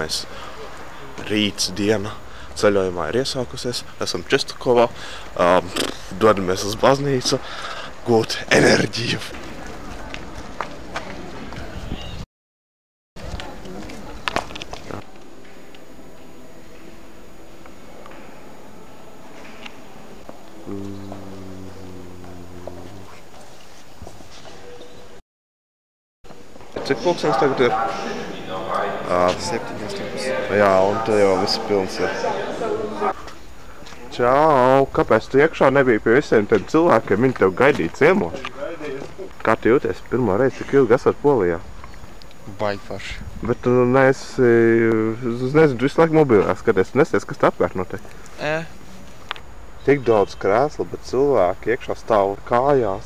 nākamais rīts diena ceļojumā ir iesākusies. Esam Čestukovā, dodamies uz baznīcu, gūt enerģiju. Cik pulkstenis tagad ir? 7. Jā, un te jau viss pilns ir. Čau! Kāpēc tu iekšā nebija pie visiem tiem cilvēkiem? Viņi tev gaidīja ciemos. Kā tu jūties? Pirmā reize, cik ilgi esat Polijā? Baigi forši. Bet tu neesi, es nezinu, visu laiku mobilā skaties, nesies, kas te apkārt notiek? Tik daudz krēslu, bet cilvēki iekšā stāv kājās.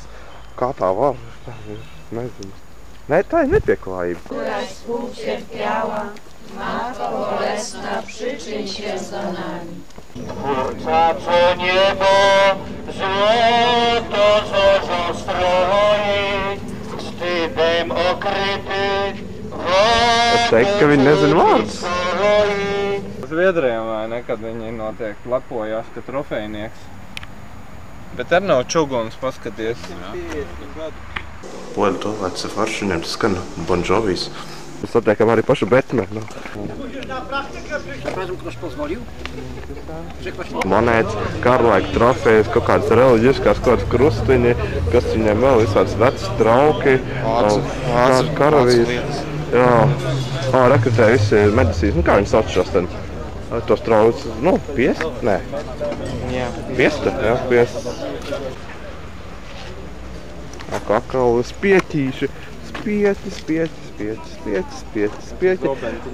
Kā tā var? Nezinu. Nē, tā ir nepieklājība. Któraś współcierpiała, Matko Bolesna, przyczyń się za nami. Kurczacze niebo, złoto zorzą stroi, wstydem okryty, Es teiktu, ka viņi nezina vārdus. Zviedrijā vai ne, kad viņi notiek lepojās, ka trofejnieks. Bet arī nav čuguns, paskaties. Poļu tolēts ir forši, viņam tas skan Bon Jovis. Mēs satiekam arī pašu Batmanu. Monētas, karlaika trofejas, kaut kādas reliģiskās, kaut kādas krustiņi, kas viņiem vēl visādas vecas trauki, karavīrs. Jā, rekrutē visi medicīnas, kā viņi sauc šos ten? Tos traukus, piest? Nē. Jā. Piesta? Jā, piesta. Kakao, spieķīši, spieķi.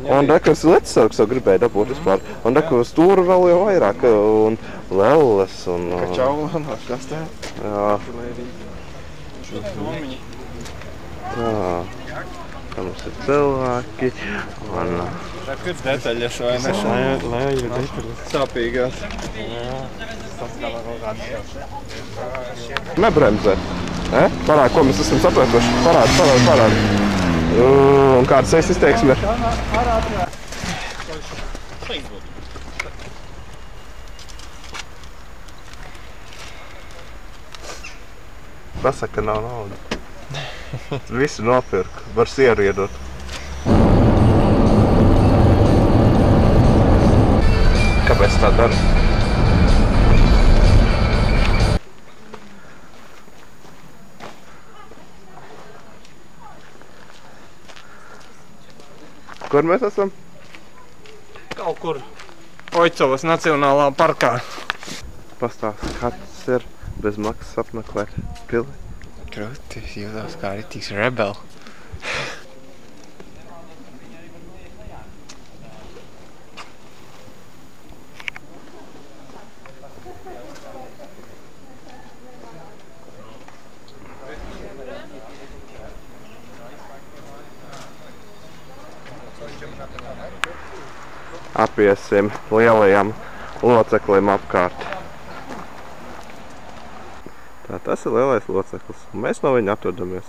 Un rekas lecasauks jau gribēja dabūt vispār. Un rekas stūru vēl jau vairāk, un lelles, un... Kačaula, kas te? Jā. Tā. Tā mums ir cilvēki, un... Tā ir detaļas, vai ne? Lai ir detaļas. Sāpīgās. Nebremzē. Parādi, ko mēs esam sapratuši. Parādi. Un kāda sejas izteiksme ir? Pasaka, nav nauda. Visu nopirku. Var sieru iedot. Kāpēc tā dara? Kur mēs esam? Kaut kur Oicovas Nacionālā parkā. Pastāsti, kā tas ir bez maksas apmeklēt pili? Krūti, jūtos kā ritīgs rebel. Apiesim lielajam loceklim apkārt. Tas ir lielais loceklis, un mēs no viņa atrodamies.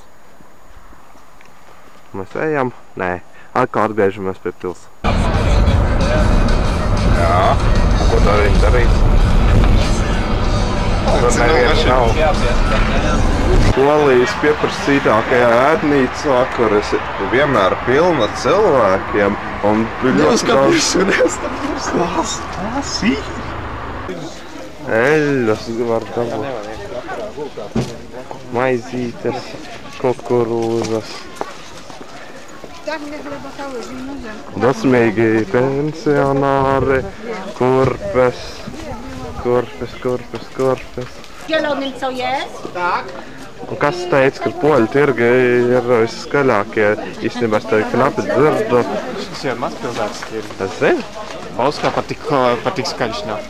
Mēs ejam, atkal atgriežamies pie pils. Jā, ko tā viņi darīs? Tur neviens nav. Polijas pieprasītākajā ēdnīcā, kur es vienmēr pilna cilvēkiem, un ļoti daudz... Kas ir? Eļas var dabūt. Maizītes, kukurūzas. Dosmīgi pensionāri, kurpes. Zielony co jest? Tak. Un kas teica, ka poļu tirgi ir viskaļākie? Īstenībā es tevi knapi dzirdu. Šis jau mazpilsētas tirgi. Es zinu? Bauskā patik skaļš nav.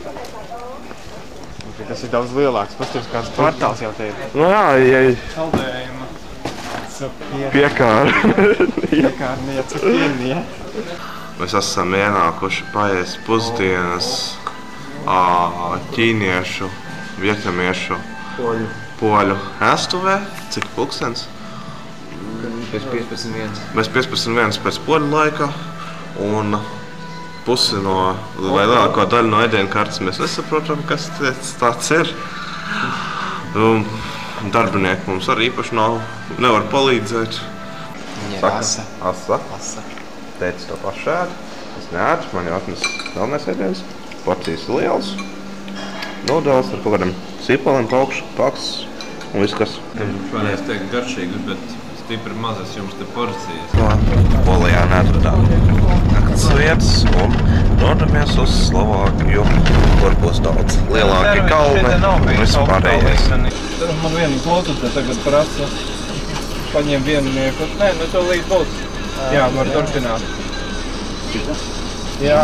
Tas ir daudz lielāks. Pasties, kāds kvartāls jau te ir. Nu jā, ja... Saldējuma. Piekārni, ja cukieni, ja. Mēs esam ienākuši paēst pusdienas ķīniešu, vietnamiešu, poļu ēstuvē. Cik pulkstens? Pēc 15.1. Mēs 15.1 pēc poļu laika. Un pusi no, vai lielāko daļu no ēdienkartes mēs nesaprotam, kas tāds ir. Darbinieki mums arī īpaši nevar palīdzēt. Viņa ir asa. Asa. Teica to pašu ēd. Es neēdu, man jau atnes galvenais ēdiens. Porcijas liels. Nodēls ar kaut kādiem sīpoliem, paukšs un viss kas. Es teiktu garšīgus, bet stipri mazas jums te porcijas. Polijā neatradām nakts vietas un dodamies uz Slovākiju, kur būs daudz lielāki kalni un vispārējais. Man vienu klotute tagad prasa, paņem viennieku. Nē, nu to līdz būs. Jā, var turpināt. Jā.